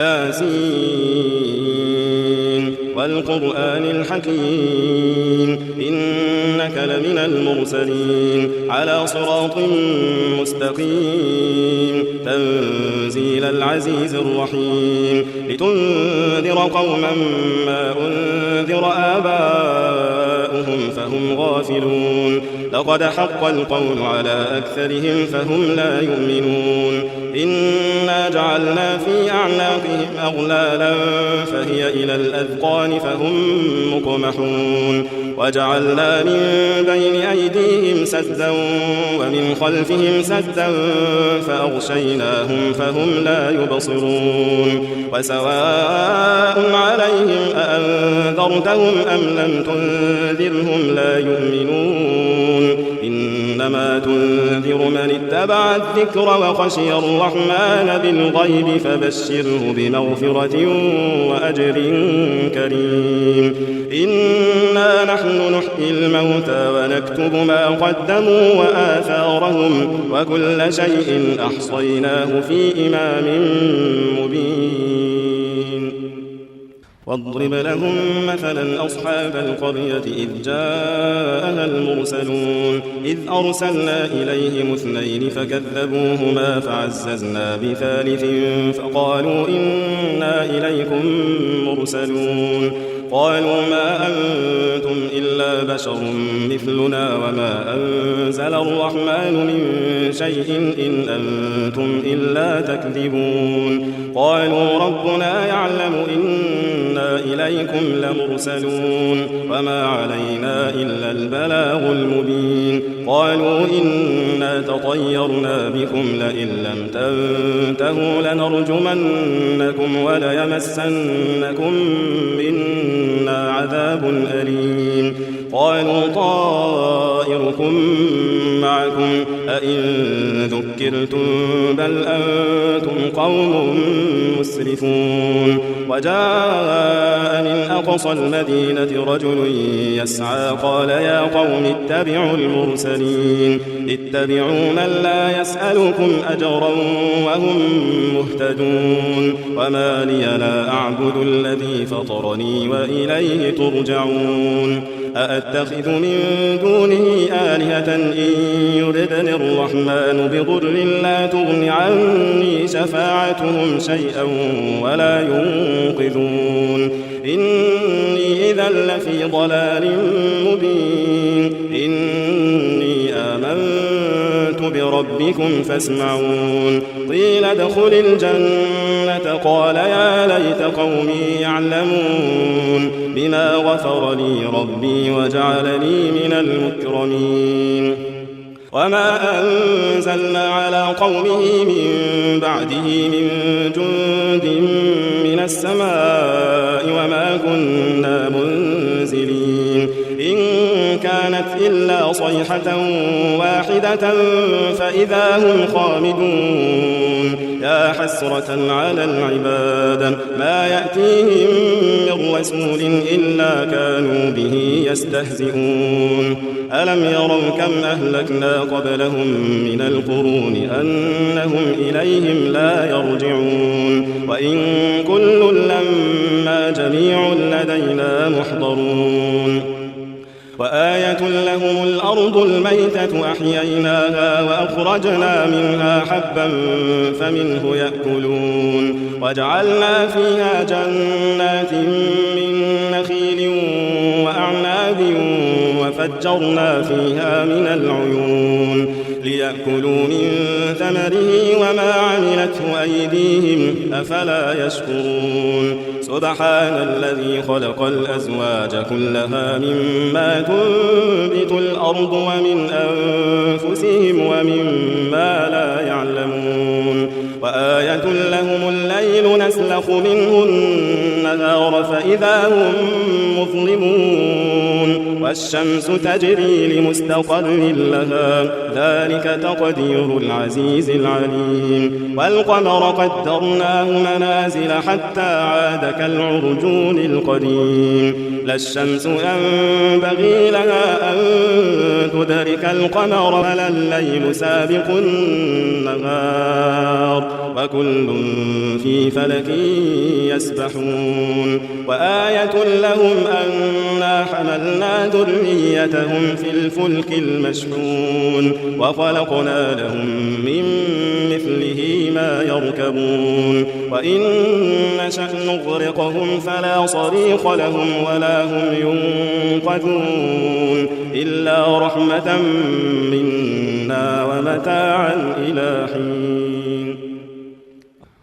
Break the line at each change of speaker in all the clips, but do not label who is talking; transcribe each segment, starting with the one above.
ياسين والقرآن الحكيم إنك لمن المرسلين على صراط مستقيم تنزيل العزيز الرحيم لتنذر قوما ما أنذر آباؤهم فهم غافلون لقد حق القول على أكثرهم فهم لا يؤمنون إنا جعلنا في أعناقهم أغلالا فهي إلى الأذقان فهم مقمحون وجعلنا من بين أيديهم سدا ومن خلفهم سدا فأغشيناهم فهم لا يبصرون وسواء عليهم أأنذرتهم أم لم تنذرهم لا يؤمنون إنما تنذر من اتبع الذكر وخشي الرحمن بالغيب فبشره بمغفرة وأجر كريم إنا نحن نحيي الموتى ونكتب ما قدموا وآثارهم وكل شيء أحصيناه في إمام مبين واضرب لهم مثلا أصحاب القرية إذ جاءها المرسلون إذ أرسلنا إليهم 2 فكذبوهما فعززنا ب3 فقالوا إنا إليكم مرسلون قالوا ما أنتم إلا بشر مثلنا وما أنزل الرحمن من شيء إن أنتم إلا تكذبون قالوا ربنا يعلم إنا إليكم لمرسلون وما علينا إلا البلاغ المبين قالوا إنا تطيرنا بكم لئن لم تنتهوا لنرجمنكم وليمسنكم منا عذاب أليم قالوا طائركم معكم أئن ذكرتم بل أنتم قوم مسرفون وجاء من أقصى المدينة رجل يسعى قال يا قوم اتبعوا المرسلين اتبعوا من لا يسألكم أجرا وهم مهتدون وما لي لا أعبد الذي فطرني وإليه ترجعون أأتخذ من دونه آلهة إن يردني الرحمن بضر لا تغن عني شفاعتهم شيئا ولا ينقذون إني إذا لفي ضلال مبين إني آمنت بربكم فاسمعون قيل ادخل الجنة قال يا ليت قومي يعلمون بما غفر لي ربي وجعلني من المكرمين وما أنزلنا على قومه من بعده من جند من السماء وما كنا منزلين إن كانت إلا صيحة واحدة فإذا هم خامدون يا حسرة على العباد ما يأتيهم من رسول إلا كانوا به يستهزئون ألم يروا كم أهلكنا قبلهم من القرون أنهم إليهم لا يرجعون وإن كل لما جميع لدينا محضرون وآية لهم الأرض الميتة أحييناها وأخرجنا منها حبا فمنه يأكلون وجعلنا فيها جنات من نخيل وأعناب وفجرنا فيها من العيون ليأكلوا من ثمره وما عملته أيديهم أفلا يشكرون سبحان الذي خلق الأزواج كلها مما تنبت الأرض ومن أنفسهم ومما لا يعلمون وآية لهم الليل نسلخ منه النهار فإذا هم مظلمون والشمس تجري لمستقر لها ذلك تقدير العزيز العليم والقمر قدرناه منازل حتى عاد كالعرجون القديم لا الشمس ينبغي لها أن تدرك القمر ولا الليل سابق النهار وكل في فلك يسبحون وآية لهم أنا حملنا ذريتهم في الفلك المشحون وخلقنا لهم من مثله ما يركبون وإن نشأ نغرقهم فلا صريخ لهم ولا هم ينقذون إلا رحمة منا ومتاعا إلى حين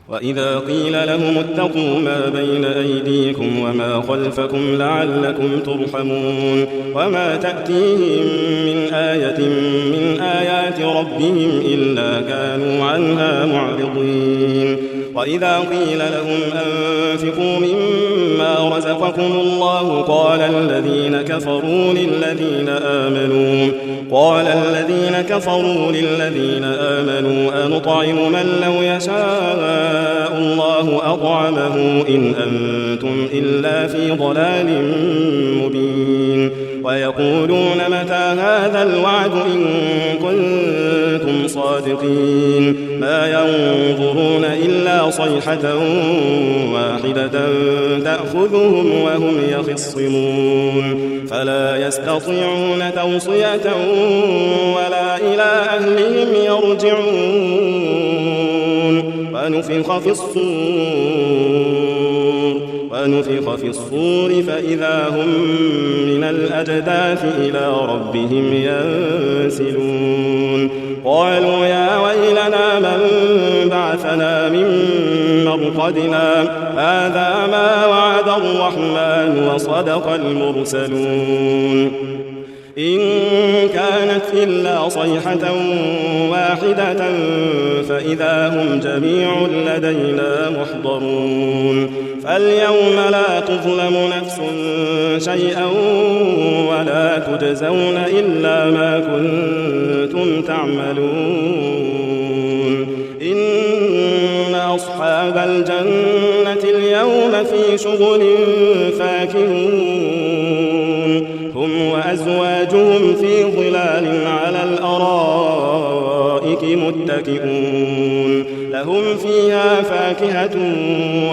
وإذا قيل لهم اتقوا ما بين أيديكم وما خلفكم لعلكم ترحمون وما تأتيهم من آية من آيات ربهم إلا كانوا عنها معرضين وإذا قيل لهم أنفقوا مما رزقكم الله قال الذين كفروا للذين آمنوا أنطعم من لو يشاء الله أطعمه إن أنتم إلا في ضلال مبين ويقولون متى هذا الوعد إن كنتم صادقين ما ينظرون إلا صيحة واحدة تأخذهم وهم يخصمون فلا يستطيعون توصية ولا إلى أهلهم يرجعون ونفخ في الصور فإذا هم من الأجداث إلى ربهم ينسلون قالوا يا ويلنا من بعثنا من مرقدنا هذا ما وعد الرحمن وصدق المرسلون إن كانت إلا صيحة واحدة فإذا هم جميع لدينا محضرون فاليوم لا تظلم نفس شيئا ولا تجزون إلا ما كنتم تعملون إن أصحاب الجنة اليوم في شغل فاكهون هم وأزواجهم في ظلال على الأرائك متكئون لهم فيها فاكهة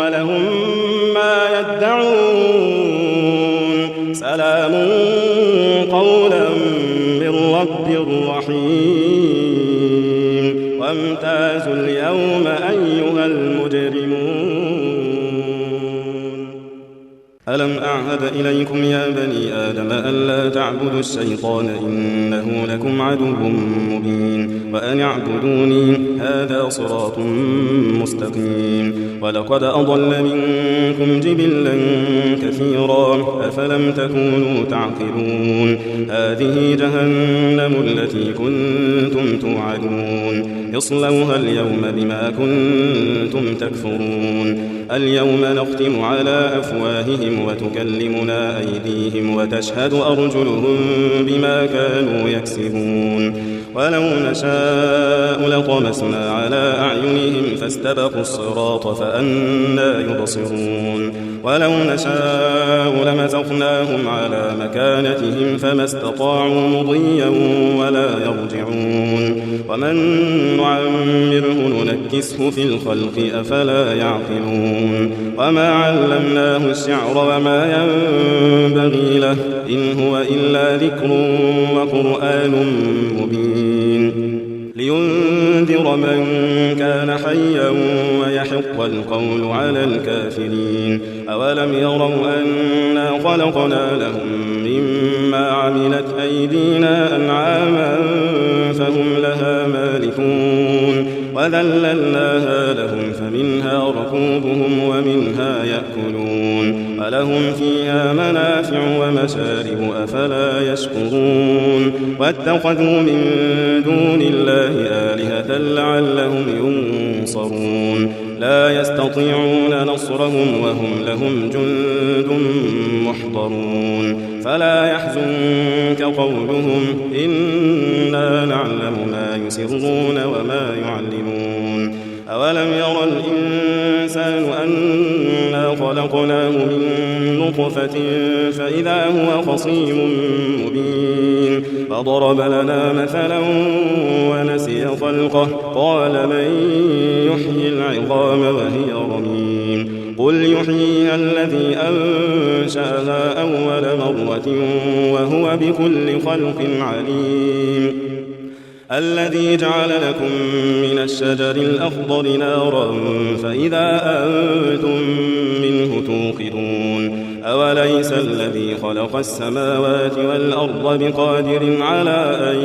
ولهم ما يدعون سلام قولا من رب رحيم وامتازوا اليوم أيها المجرمون ألم أعهد إليكم يا بني آدم ألا تعبدوا الشيطان إنه لكم عدو مبين وأن اعبدوني هذا صراط مستقيم ولقد أضل منكم جبلا كثيرا أفلم تكونوا تعقلون هذه جهنم التي كنتم توعدون اصلوها اليوم بما كنتم تكفرون اليوم نختم على أفواههم وتكلمنا أيديهم وتشهد أرجلهم بما كانوا يكسبون ولو نشاء لطمسنا على أعينهم فاستبقوا الصراط فأنى يبصرون ولو نشاء لمسخناهم على مكانتهم فما استطاعوا مضيا ولا يرجعون ومن نعمره ننكسه في الخلق أفلا يعقلون وما علمناه الشعر وما ينبغي له إن هو إلا ذكر وقرآن مبين لينذر من كان حيا ويحق القول على الكافرين أولم يروا أنا خلقنا لهم مما عملت أيدينا أنعاما فهم لها مالكون وذللناها لهم فمنها فمنها ركوبهم ومنها يأكلون ولهم فيها منافع ومشارب أفلا يشكرون واتخذوا من دون الله آلهة لعلهم ينصرون لا يستطيعون نصرهم وهم لهم جند محضرون فلا يحزنك قولهم إنا نعلم ما يسرون وما يعلنون أولم ير الإنسان أنا خلقناه من نطفة فإذا هو خصيم مبين فضرب لنا مثلا ونسي خلقه قال من يحيي العظام وهي رميم قل يحييها الذي أنشأها أول مرة وهو بكل خلق عليم الذي جعل لكم من الشجر الأخضر نارا فإذا أنتم منه توقدون أوليس الذي خلق السماوات والأرض بقادر على أن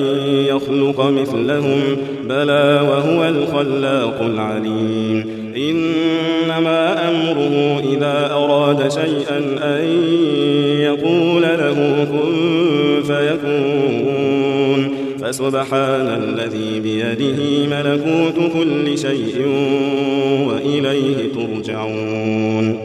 يخلق مثلهم بلى وهو الخلاق العليم إنما أمره إذا أراد شيئا أن يقول له كن فيكون فسبحان الذي بيده ملكوت كل شيء وإليه ترجعون